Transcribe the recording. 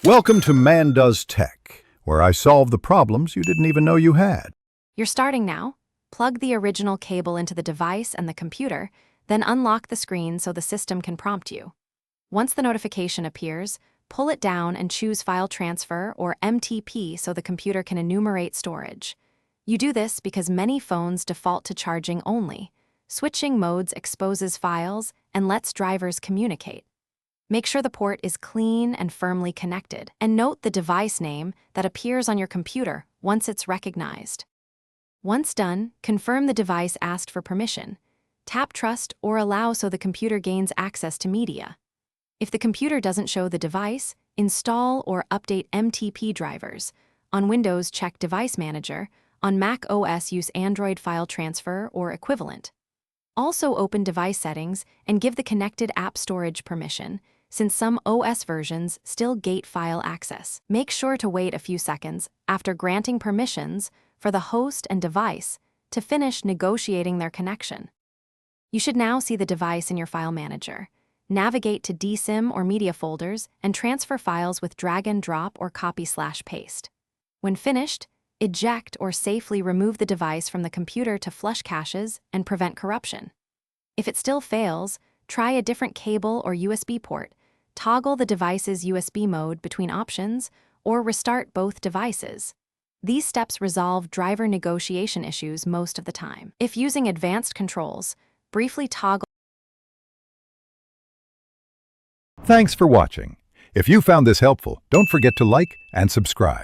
Welcome to Man Does Tech, where I solve the problems you didn't even know you had. You're starting now. Plug the original cable into the device and the computer, then unlock the screen so the system can prompt you. Once the notification appears, pull it down and choose File Transfer or MTP so the computer can enumerate storage. You do this because many phones default to charging only. Switching modes exposes files and lets drivers communicate. Make sure the port is clean and firmly connected, and note the device name that appears on your computer once it's recognized. Once done, confirm the device asked for permission. Tap Trust or Allow so the computer gains access to media. If the computer doesn't show the device, install or update MTP drivers. On Windows, check Device Manager. On Mac OS, use Android File Transfer or equivalent. Also open Device Settings and give the connected app storage permission, since some OS versions still gate file access. Make sure to wait a few seconds after granting permissions for the host and device to finish negotiating their connection. You should now see the device in your file manager. Navigate to DSIM or media folders and transfer files with drag and drop or copy/paste. When finished, eject or safely remove the device from the computer to flush caches and prevent corruption. If it still fails, try a different cable or USB port, toggle the device's USB mode between options, or restart both devices. These steps resolve driver negotiation issues most of the time. If using advanced controls, briefly toggle. Thanks for watching. If you found this helpful, don't forget to like and subscribe.